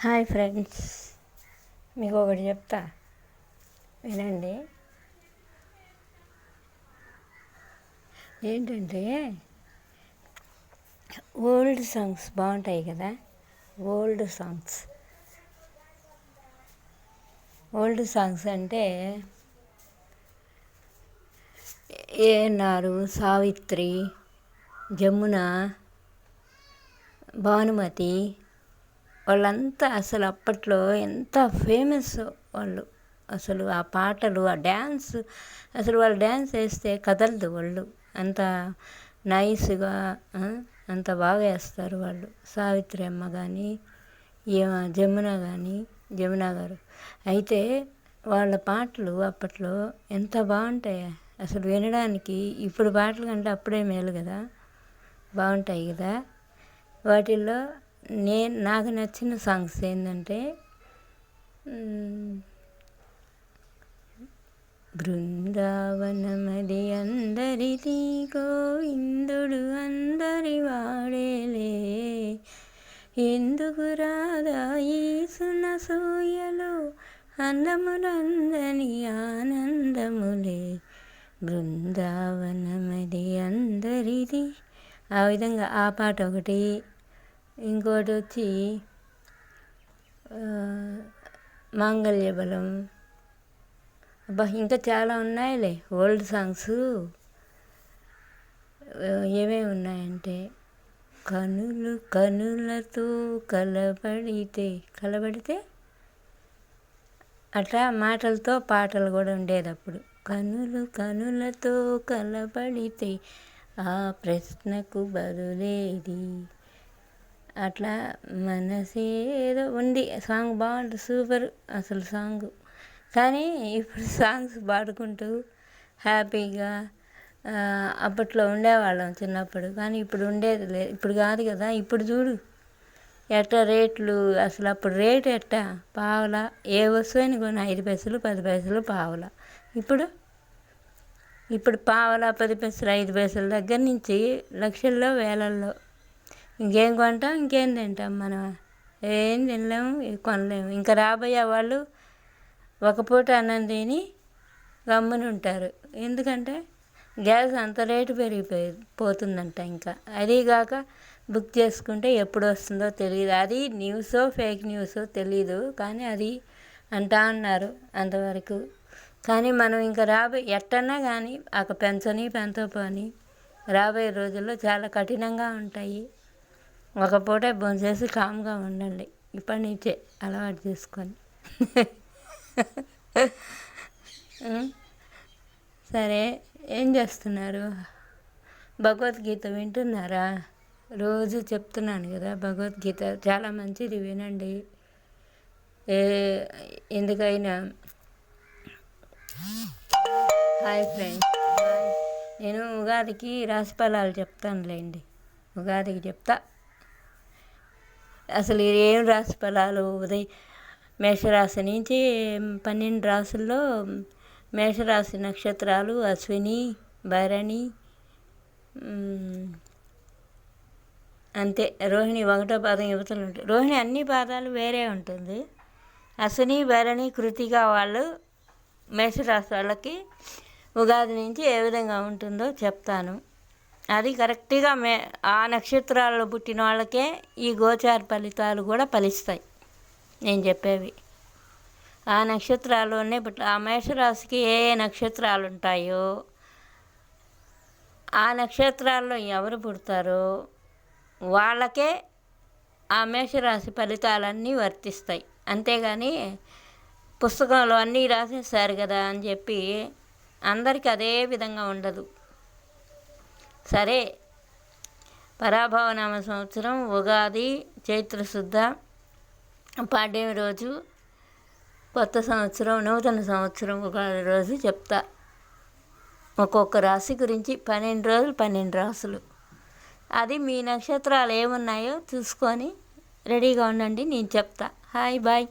Hi friends, మీకు ఒకటి చెప్తా వినండి. ఏంటంటే ఓల్డ్ సాంగ్స్ బాగుంటాయి కదా. ఓల్డ్ సాంగ్స్ అంటే ఏఎన్ఆర్, సావిత్రి, జమున, భానుమతి వాళ్ళంతా అసలు అప్పట్లో ఎంత ఫేమస్ వాళ్ళు. అసలు ఆ పాటలు, ఆ డ్యాన్స్, అసలు వాళ్ళు డ్యాన్స్ వేస్తే కదలదు వాళ్ళు. అంత నైస్గా అంత బాగా వేస్తారు వాళ్ళు. సావిత్రి అమ్మ కానీ, జమున గారు అయితే వాళ్ళ పాటలు అప్పట్లో ఎంత బాగుంటాయి అసలు వినడానికి. ఇప్పుడు పాటల కంటే అప్పుడే మేలు కదా, బాగుంటాయి కదా. వాటిల్లో నాకు నచ్చిన సాంగ్స్ ఏంటంటే బృందావనమది అందరిది, గోవిందుడు అందరి వాడేలే, ఎందుకు రాదా ఈ సునసూయలో అందములందని ఆనందములే, బృందావనమది అందరిది. ఆ విధంగా ఆ పాట ఒకటి. ఇంకోటి వచ్చి మాంగళ్యబలం. అబ్బా, ఇంకా చాలా ఉన్నాయిలే ఓల్డ్ సాంగ్స్. ఏమేమి ఉన్నాయంటే కనులు కనులతో కలబడితే అట్లా మాటలతో పాటలు కూడా ఉండేది అప్పుడు. కనులు కనులతో కలబడితే ఆ ప్రశ్నకు బదులేది, అట్లా మనసేదో ఉంది. సాంగ్ బాగుంటుంది, సూపర్ అసలు సాంగ్. కానీ ఇప్పుడు సాంగ్స్ పాడుకుంటూ హ్యాపీగా అప్పట్లో ఉండేవాళ్ళం చిన్నప్పుడు. కానీ ఇప్పుడు ఉండేది లేదు, ఇప్పుడు కాదు కదా. ఇప్పుడు చూడు ఎట్టా రేట్లు, అసలు అప్పుడు రేటు ఎట్టా పావలా ఏ వస్తువుని కొని 5 పైసలు 10 పైసలు పావలా. ఇప్పుడు పావలా 10 పైసలు 5 పైసల దగ్గర నుంచి లక్షల్లో వేలల్లో. ఇంకేం కొంటాం, ఇంకేం తింటాం మనం? ఏం తినలేము, కొనలేము. ఇంకా రాబోయే వాళ్ళు ఒక పూట అన్నం తిని గమ్మున ఉంటారు. ఎందుకంటే గ్యాస్ అంత రేటు పోతుందంట. ఇంకా అదీగాక బుక్ చేసుకుంటే ఎప్పుడు వస్తుందో తెలియదు. అది న్యూసో ఫేక్ న్యూసో తెలీదు, కానీ అది అంటా అన్నారు అంతవరకు. కానీ మనం ఇంకా ఎట్టన్నా కానీ పెంచపోని రాబోయే రోజుల్లో చాలా కఠినంగా ఉంటాయి. ఒక పూట భోంచేసి కామ్గా ఉండండి ఇప్పటి నుంచే అలవాటు చేసుకొని. సరే, ఏం చేస్తున్నారు? భగవద్గీత వింటున్నారా? రోజు చెప్తున్నాను కదా, భగవద్గీత చాలా మంచిది, వినండి. ఎందుకైనా హాయ్ ఫ్రెండ్స్, నేను ఉగాదికి రాశి ఫలాలు చెప్తానులేండి. ఉగాదికి చెప్తా. అసలు ఏం రాశి ఫలాలు మేషరాశి నుంచి 12 రాశుల్లో మేషరాశి నక్షత్రాలు అశ్విని, భరణి, అంతే. రోహిణి 1వ పాదం యువతలు ఉంటాయి. రోహిణి అన్ని పాదాలు వేరే ఉంటుంది. అశ్విని, భరణి, కృతిక వాళ్ళు మేషరాశి వాళ్ళకి ఉగాది నుంచి ఏ విధంగా ఉంటుందో చెప్తాను. అది కరెక్ట్గా ఆ నక్షత్రాల్లో పుట్టిన వాళ్ళకే ఈ గోచార ఫలితాలు కూడా ఫలిస్తాయి నేను చెప్పేవి. ఆ నక్షత్రాల్లోనే ఆ మేషరాశికి ఏ నక్షత్రాలు ఉంటాయో ఆ నక్షత్రాల్లో ఎవరు పుడతారో వాళ్ళకే ఆ మేషరాశి ఫలితాలన్నీ వర్తిస్తాయి. అంతేగాని పుస్తకంలో అన్నీ రాసేస్తారు కదా అని చెప్పి అందరికీ అదే విధంగా ఉండదు. సరే, పరాభవనామ సంవత్సరం ఉగాది చైత్రశుద్ధ పాడ్యమి రోజు కొత్త సంవత్సరం, నూతన సంవత్సరం ఉగాది రోజు చెప్తా. ఒక్కొక్క రాశి గురించి 12 రోజులు 12 రాసులు. అది మీ నక్షత్రాలు ఏమున్నాయో చూసుకొని రెడీగా ఉండండి, నేను చెప్తా. Hi bye.